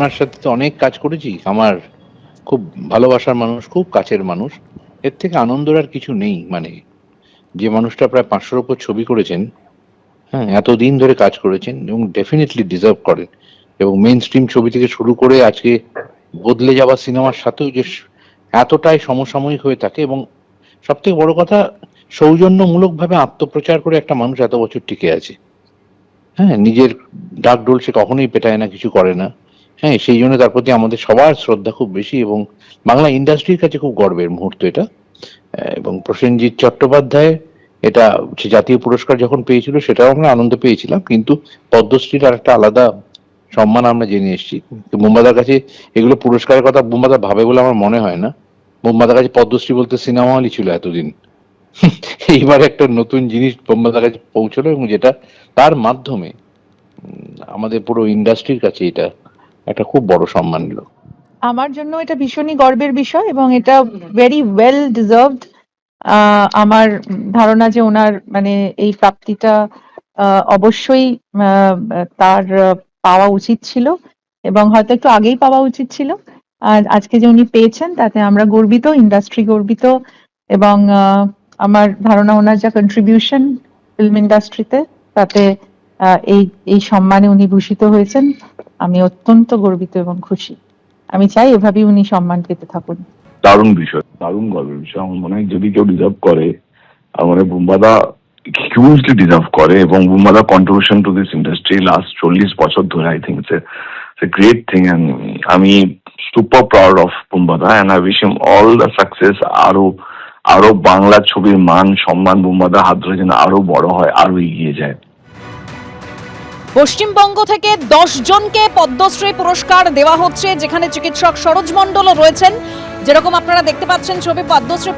ওনার সাথে তো অনেক কাজ করেছি। আমার খুব ভালোবাসার মানুষ, খুব কাছের মানুষ। এর থেকে আনন্দের আর কিছু নেই। মানে যে মানুষটা প্রায় ৫০০ উপর ছবি করেছেন, হ্যাঁ? এতদিন ধরে কাজ করেছেন এবং ডেফিনিটলি ডিজার্ভ করেন। এবং মেইন স্ট্রিম ছবি থেকে শুরু করে আজকে বদলে যাওয়া সিনেমার সাথেও যে এতটাই সমসাময়িক হয়ে থাকে এবং সবথেকে বড় কথা সৌজন্যমূলকভাবে আত্মপ্রচার করে একটা মানুষ এত বছর টিকে আছে। হ্যাঁ? নিজের ডাকডোল সে কখনোই পেটায় না, কিছু করে না। হ্যাঁ? সেই জন্য তার প্রতি আমাদের সবার শ্রদ্ধা খুব বেশি এবং বাংলা ইন্ডাস্ট্রির কাছে খুব গর্বের মুহূর্ত এটা। এবং প্রসেনজিৎ চট্টোপাধ্যায় এটা সে জাতীয় পুরস্কার যখন পেয়েছিল সেটাও আমরা আনন্দ পেয়েছিলাম, কিন্তু পদ্মশ্রীর আর একটা আলাদা সম্মান আমরা জেনে এসেছি। বোম্বাদার কাছে এগুলো পুরস্কারের কথা বোম্বাদা ভাবে বলে আমার মনে হয় না। বোম্বাদার কাছে পদ্মশ্রী বলতে সিনেমা হলই ছিল এতদিন। এইবার একটা নতুন জিনিস বোম্বাদার কাছে পৌঁছলো এবং যেটা তার মাধ্যমে আমাদের পুরো ইন্ডাস্ট্রির কাছে এটা একটা খুব বড় সম্মান এলো। আমার জন্য এটা ভীষণই গর্বের বিষয় এবং এটা ভেরি ওয়েল ডিজার্ভড। আমার ধারণা যে ওনার মানে এই প্রাপ্তিটা অবশ্যই তার পাওয়া উচিত ছিল এবং হয়তো একটু আগেই পাওয়া উচিত ছিল। আর আজকে যে উনি পেয়েছেন তাতে আমরা গর্বিত, ইন্ডাস্ট্রি গর্বিত এবং আমার ধারণা ওনার যা কন্ট্রিবিউশন ফিল্ম ইন্ডাস্ট্রিতে তাতে এই এই সম্মানে উনি ভূষিত হয়েছেন। আমি অত্যন্ত গর্বিত এবং খুশি। আমি চাই এভাবেই উনি সম্মান পেতে থাকুন। দারুণ বিষয়, দারুণ গর্বের বিষয়। আমার মনে হয় যদি কেউ ডিজার্ভ করে, আমার মনে হয় বুম্বাদা হিউজলি ডিজার্ভ করে এবং বুম্বাদা contribution to this industry last 40 বছর ধরে I think it's a great thing and আমি সুপার প্রাউড অফ বুম্বাদা and I wish him all the success. আরো বাংলা ছবির মান সম্মান বুম্বাদা হাত ধরে যেন আরো বড় হয়, আরো এগিয়ে যায়। পশ্চিমবঙ্গ থেকে 10 জনকে পদ্মশ্রী পুরস্কার দেওয়া হচ্ছে, যেখানে চিকিৎসক সরোজ মণ্ডলও রয়েছেন। যেরকম আপনারা দেখতে পাচ্ছেন ছবি, পদ্মশ্রী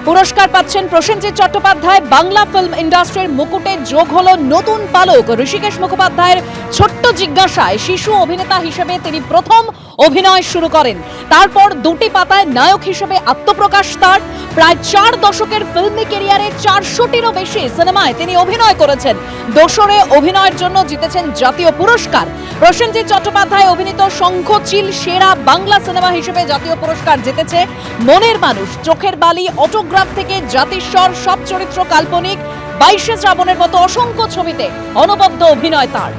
পুরস্কার পাচ্ছেন প্রসেনজিৎ চট্টোপাধ্যায়। বাংলা ফিল্ম ইন্ডাস্ট্রির মুকুটে যোগ হলো নতুন পালক। ঋষিকেশ মুখোপাধ্যায়ের ছোট্ট জিজ্ঞাসায় শিশু অভিনেতা হিসেবে তিনি প্রথম অভিনয় শুরু করেন। তারপর দুটি পাতায় নায়ক হিসেবে আত্মপ্রকাশ তার। প্রায় 4 দশকের ফিল্মি ক্যারিয়ারে 400টিরও বেশি সিনেমায় তিনি অভিনয় করেছেন। দোসরে অভিনয়ের জন্য জিতেছেন জাতীয় পুরস্কার। প্রসেনজিৎ চট্টোপাধ্যায় অভিনীত শঙ্খচিল সেরা বাংলা সিনেমা হিসেবে জাতীয় পুরস্কার জিতেছে। মনের মানুষ, চোখের বালি, অটোগ্রাফ থেকে জাতিস্বর, সব চরিত্র কাল্পনিক, 22শে শ্রাবণের মতো অসংখ্য ছবিতে অনবদ্য অভিনয় তার।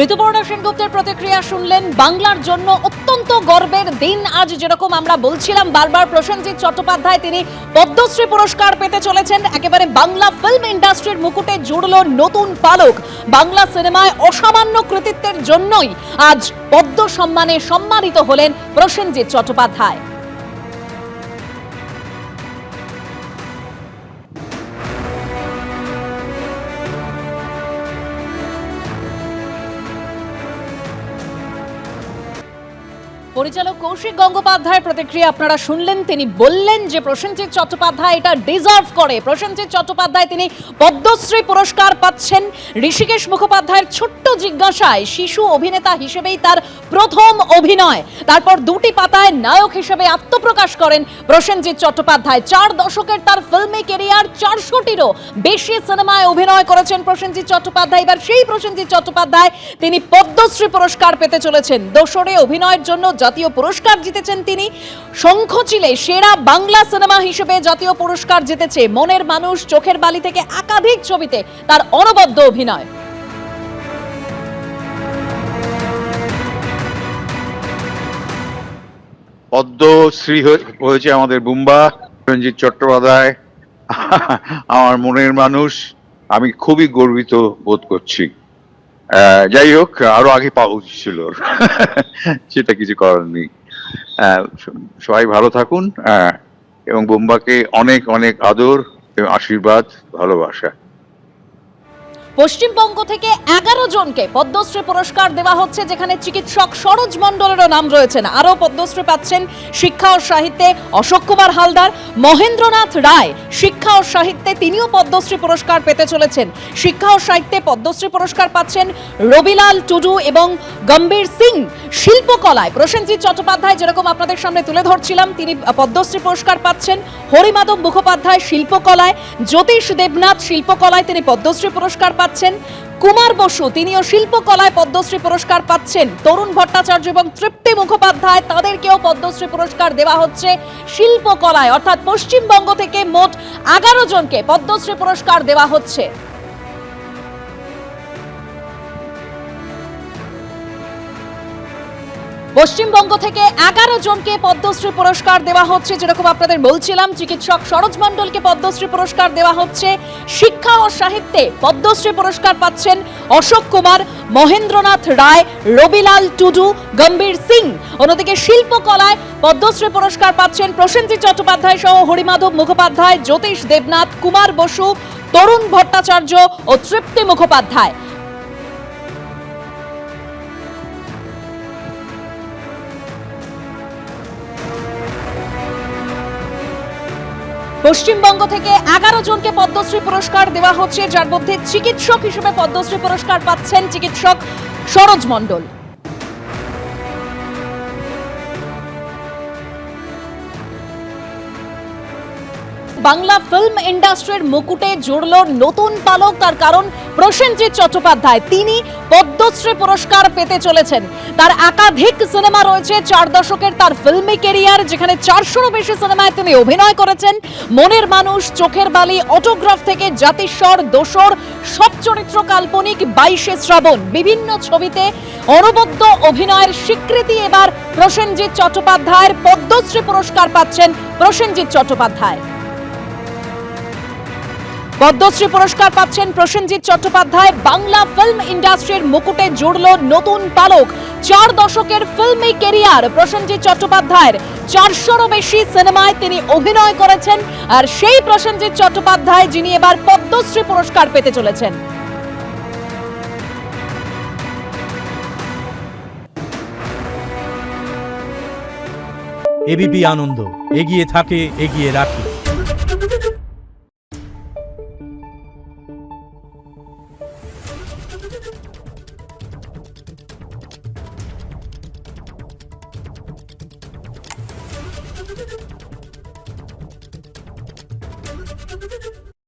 ঋতুপর্ণা সেনগুপ্তের প্রতিক্রিয়া শুনলেন। বাংলার জন্য অত্যন্ত গর্বের দিন আজ। যেরকম আমরা বলছিলাম বারবার, প্রসেনজিৎ চট্টোপাধ্যায় তিনি পদ্মশ্রী পুরস্কার পেতে চলেছেন। একেবারে বাংলা ফিল্ম ইন্ডাস্ট্রির মুকুটে জুড়ল নতুন পালক। বাংলা সিনেমায় অসামান্য কৃতিত্বের জন্যই আজ পদ্ম সম্মানে সম্মানিত হলেন প্রসেনজিৎ চট্টোপাধ্যায়। পরিচালক কৌশিক গঙ্গোপাধ্যায়ের প্রতিক্রিয়া আপনারা শুনলেন। তিনি বললেন যে প্রসেনজিৎ চট্টোপাধ্যায় এটা ডিজার্ভ করে। প্রসেনজিৎ চট্টোপাধ্যায় তিনি পদ্মশ্রী পুরস্কার পাচ্ছেন। ঋষিকেশ মুখোপাধ্যায়ের ছোট্ট জিজ্ঞাসায় শিশু অভিনেতা হিসেবেই তার প্রথম অভিনয়। তারপর দুটি পাতায় নায়ক হিসেবে আত্মপ্রকাশ করেন প্রসেনজিৎ চট্টোপাধ্যায়। 4 দশকের তার ফিল্মি ক্যারিয়ার, 400টিরও বেশি সিনেমায় অভিনয় করেছেন প্রসেনজিৎ চট্টোপাধ্যায়। এবার সেই প্রসেনজিৎ চট্টোপাধ্যায় তিনি পদ্মশ্রী পুরস্কার পেতে চলেছেন। দোসরে অভিনয়ের জন্য জাতীয় পুরস্কার জিতেছেন তিনি। শঙ্খচিলে সেরা বাংলা সিনেমা হিসেবে জাতীয় পুরস্কার জিতেছে। মনের মানুষ, চোখের বালি থেকে একাধিক ছবিতে তার অনবদ্য অভিনয়। পদ্মশ্রী হয়েছে আমাদের বুম্বা প্রসেনজিৎ চট্টোপাধ্যায়, আমার মনের মানুষ। আমি খুবই গর্বিত বোধ করছি। যাই হোক, আরো আগে পাওয়া উচিত ছিল, সেটা কিছু করার নেই। সবাই ভালো থাকুন এবং বুম্বাকে অনেক অনেক আদর এবং আশীর্বাদ, ভালোবাসা। পশ্চিমবঙ্গ থেকে 11 জনকে পদ্মশ্রী পুরস্কার দেওয়া হচ্ছে, যেখানে চিকিৎসক সরোজ মণ্ডলেরও নাম রয়েছেন। আরও পদ্মশ্রী পাচ্ছেন শিক্ষা ও সাহিত্যে অশোক কুমার হালদার, মহেন্দ্রনাথ রায় শিক্ষা ও সাহিত্যে তিনিও পদ্মশ্রী পুরস্কার পেতে চলেছেন। শিক্ষা ও সাহিত্যে পদ্মশ্রী পুরস্কার পাচ্ছেন রবিলাল টুডু এবং গম্ভীর সিং। শিল্পকলায় প্রসেনজিৎ চট্টোপাধ্যায়, যেরকম আপনাদের সামনে তুলে ধরছিলাম, তিনি পদ্মশ্রী পুরস্কার পাচ্ছেন। হরিমাধব মুখোপাধ্যায় শিল্পকলায়, জ্যোতিষ দেবনাথ শিল্পকলায় তিনি পদ্মশ্রী পুরস্কার পাচ্ছেন। কুমার বসু তিনিও শিল্পকলায় পদ্মশ্রী পুরস্কার পাচ্ছেন। তরুণ ভট্টাচার্য এবং তৃপ্তি মুখোপাধ্যায় তাদেরকেও পদ্মশ্রী পুরস্কার দেওয়া হচ্ছে শিল্পকলায়। অর্থাৎ পশ্চিমবঙ্গ থেকে মোট 11 জনকে পদ্মশ্রী পুরস্কার দেওয়া হচ্ছে। পশ্চিমবঙ্গ থেকে 11 জনকে পদ্মশ্রী পুরস্কার দেওয়া হচ্ছে, যেরকম আপনাদের বলছিলাম। চিকিৎসক সরোজ মণ্ডলকে পদ্মশ্রী পুরস্কার দেওয়া হচ্ছে। শিক্ষা ও সাহিত্যে পদ্মশ্রী পুরস্কার পাচ্ছেন অশোক কুমার, মহেন্দ্রনাথ রায়, রবিলাল টুডু, গম্ভীর সিং। অন্যদিকে শিল্পকলায় পদ্মশ্রী পুরস্কার পাচ্ছেন প্রসেনজিৎ চট্টোপাধ্যায় সহ হরিমাধব মুখোপাধ্যায়, জ্যোতিষ দেবনাথ, কুমার বসু, তরুণ ভট্টাচার্য ও তৃপ্তি মুখোপাধ্যায়। পশ্চিমবঙ্গ থেকে 11 জনকে পদ্মশ্রী পুরস্কার দেওয়া হচ্ছে, যার মধ্যে চিকিৎসক হিসেবে পদ্মশ্রী পুরস্কার পাচ্ছেন চিকিৎসক সরোজ মণ্ডল। বাংলা ফিল্ম ইন্ডাস্ট্রির মুকুটে জুড়ল নতুন পালক। তার কারণ প্রসেনজিৎ চট্টোপাধ্যায়, তিনি পদ্মশ্রী পুরস্কার পেতে চলেছেন। তার একাধিক সিনেমা রয়েছে, 4 দশকের তার ফিল্মি ক্যারিয়ার, যেখানে 400রও বেশি সিনেমায় তিনি অভিনয় করেছেন। মনের মানুষ, চোখের বালি, অটোগ্রাফ থেকে জাতিস্বর, দোসর, সব চরিত্র কাল্পনিক, 22শে শ্রাবণ, বিভিন্ন ছবিতে অনবদ্য অভিনয়ের স্বীকৃতি এবার প্রসেনজিৎ চট্টোপাধ্যায়ের। পদ্মশ্রী পুরস্কার পাচ্ছেন প্রসেনজিৎ চট্টোপাধ্যায়। পদ্মশ্রী পুরস্কার পাচ্ছেন প্রসেনজিৎ চট্টোপাধ্যায়। বাংলা ফিল্ম ইন্ডাস্ট্রির মুকুটে জুড়ল নতুন পালক। 4 দশকের ফিল্মি ক্যারিয়ার প্রসেনজিৎ চট্টোপাধ্যায়ের। 400রও বেশি সিনেমায় তিনি অভিনয় করেছেন। আর সেই প্রসেনজিৎ চট্টোপাধ্যায় যিনি এবার পদ্মশ্রী পুরস্কার পেতে চলেছেন। এবিপি আনন্দ, এগিয়ে থাকে, এগিয়ে রাখে।